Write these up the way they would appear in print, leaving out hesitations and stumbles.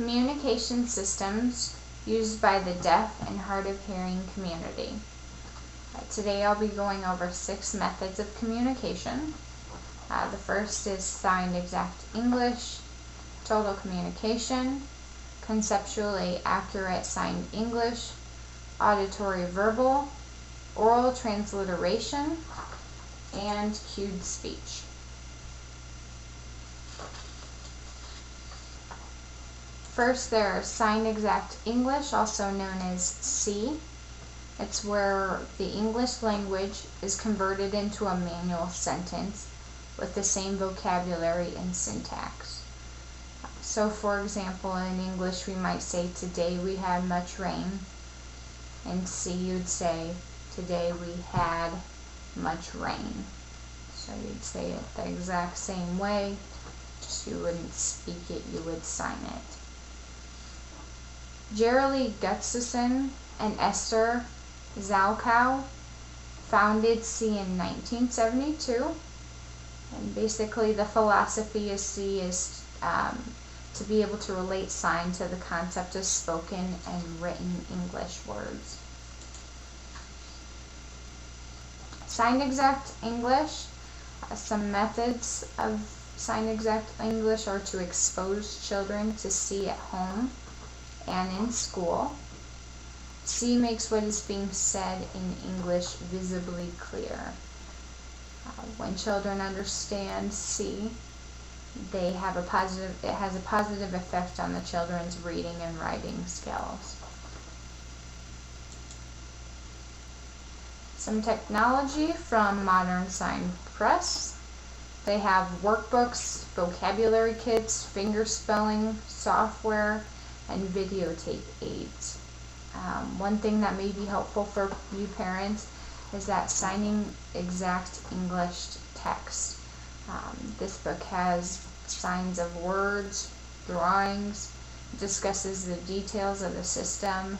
Communication systems used by the deaf and hard of hearing community. Today I'll be going over 6 methods of communication. The first is signed exact English, total communication, conceptually accurate signed English, auditory verbal, oral transliteration, and cued speech. First, there's signed exact English, also known as SE. It's where the English language is converted into a manual sentence with the same vocabulary and syntax. So, for example, in English we might say, today we had much rain. In C you'd say, today we had much rain. So you'd say it the exact same way, just you wouldn't speak it, you would sign it. Gerald Gustafson and Esther Zalkow founded C in 1972, and basically the philosophy of C is to be able to relate sign to the concept of spoken and written English words. Signed exact English. Some methods of signed exact English are to expose children to C at home and in school. C makes what is being said in English visibly clear. When children understand C, it has a positive effect on the children's reading and writing skills. Some technology from Modern Sign Press. They have workbooks, vocabulary kits, finger spelling software, and videotape aids. One thing that may be helpful for you parents is that signing exact English text. This book has signs of words, drawings, discusses the details of the system.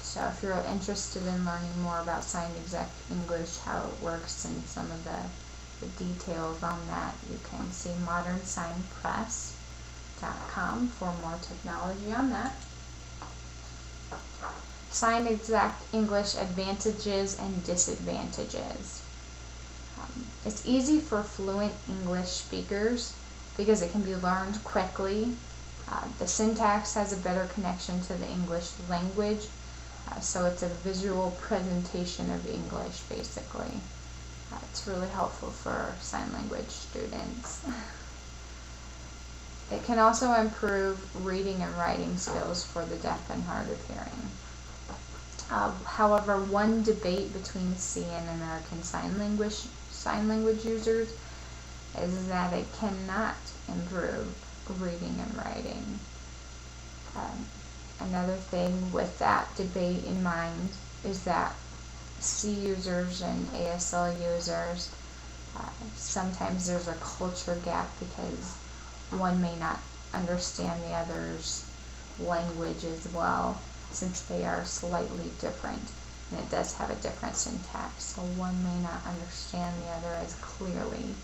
So if you're interested in learning more about signed exact English, how it works, and some of the details on that, you can see modernsignpress.com for more technology on that. Signed exact English advantages and disadvantages. It's easy for fluent English speakers because it can be learned quickly. The syntax has a better connection to the English language, so it's a visual presentation of English basically. It's really helpful for sign language students. It can also improve reading and writing skills for the deaf and hard of hearing. However, one debate between C and American Sign Language users is that it cannot improve reading and writing. Another thing with that debate in mind is that C users and ASL users, sometimes there's a culture gap because one may not understand the other's language as well, since they are slightly different, and it does have a different syntax, so one may not understand the other as clearly.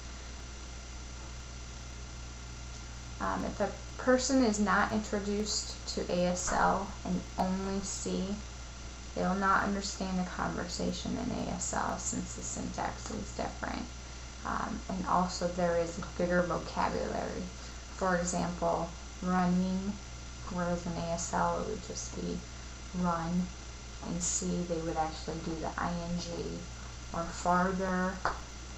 If a person is not introduced to ASL and only C, they will not understand a conversation in ASL since the syntax is different. And also there is bigger vocabulary. For example, running, whereas in ASL it would just be run. In C they would actually do the ing. Or farther,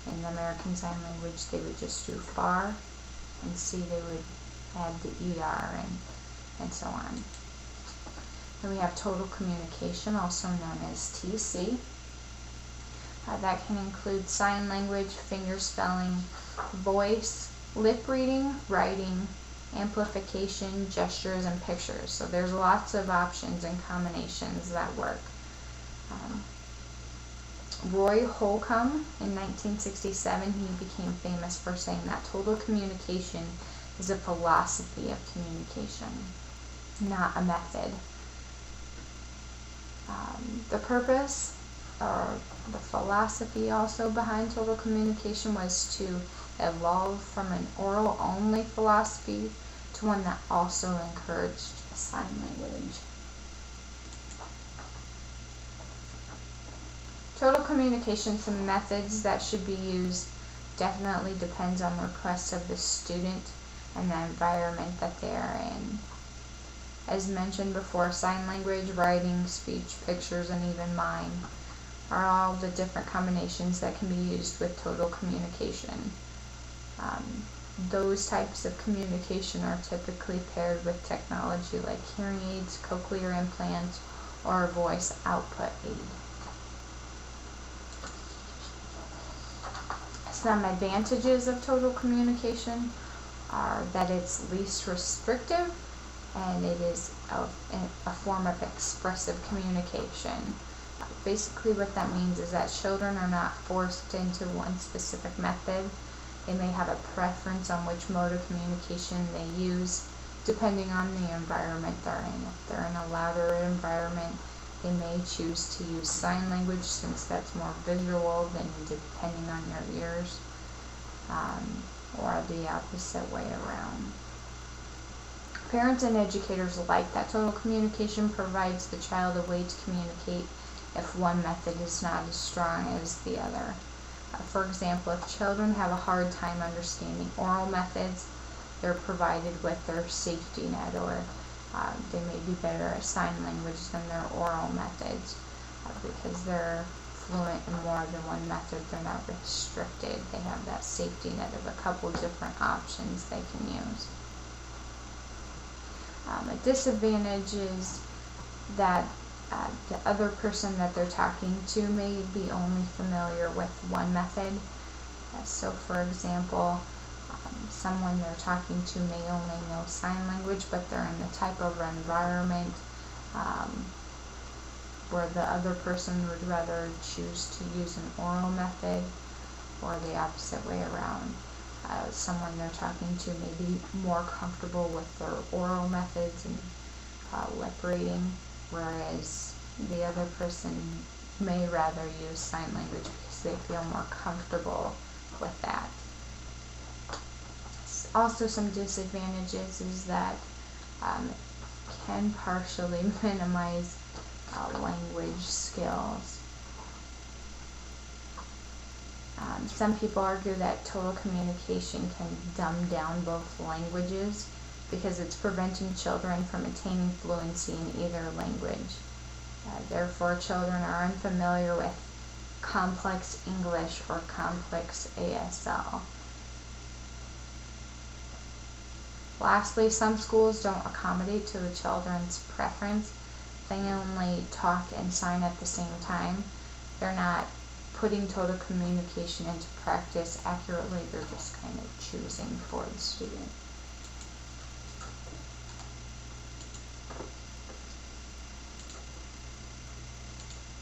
in the American Sign Language they would just do far. In C they would add the er and so on. Then we have total communication, also known as TC. That can include sign language, finger spelling, voice, lip reading, writing, amplification, gestures, and pictures. So there's lots of options and combinations that work. Roy Holcomb, in 1967, he became famous for saying that total communication is a philosophy of communication, not a method. The purpose, or the philosophy also behind total communication, was to evolve from an oral-only philosophy to one that also encouraged sign language. Total communication, some methods that should be used definitely depends on the requests of the student and the environment that they are in. As mentioned before, sign language, writing, speech, pictures, and even mime are all the different combinations that can be used with total communication. Those types of communication are typically paired with technology like hearing aids, cochlear implants, or a voice output aid. Some advantages of total communication are that it's least restrictive and it is a form of expressive communication. Basically what that means is that children are not forced into one specific method. They may have a preference on which mode of communication they use depending on the environment they're in. If they're in a louder environment, they may choose to use sign language since that's more visual than depending on your ears, or the opposite way around. Parents and educators alike, that total communication provides the child a way to communicate if one method is not as strong as the other. For example, if children have a hard time understanding oral methods, they're provided with their safety net, or they may be better at sign language than their oral methods because they're fluent in more than one method. They're not restricted. They have that safety net of a couple different options they can use. A disadvantage is that the other person that they're talking to may be only familiar with one method. So for example, someone they're talking to may only know sign language, but they're in the type of environment where the other person would rather choose to use an oral method, or the opposite way around. Someone they're talking to may be more comfortable with their oral methods and lip reading, whereas the other person may rather use sign language because they feel more comfortable with that. Also, some disadvantages is that it can partially minimize language skills. Some people argue that total communication can dumb down both languages because it's preventing children from attaining fluency in either language. Therefore, children are unfamiliar with complex English or complex ASL. Lastly, some schools don't accommodate to the children's preference. They only talk and sign at the same time. They're not putting total communication into practice accurately. They're just kind of choosing for the student.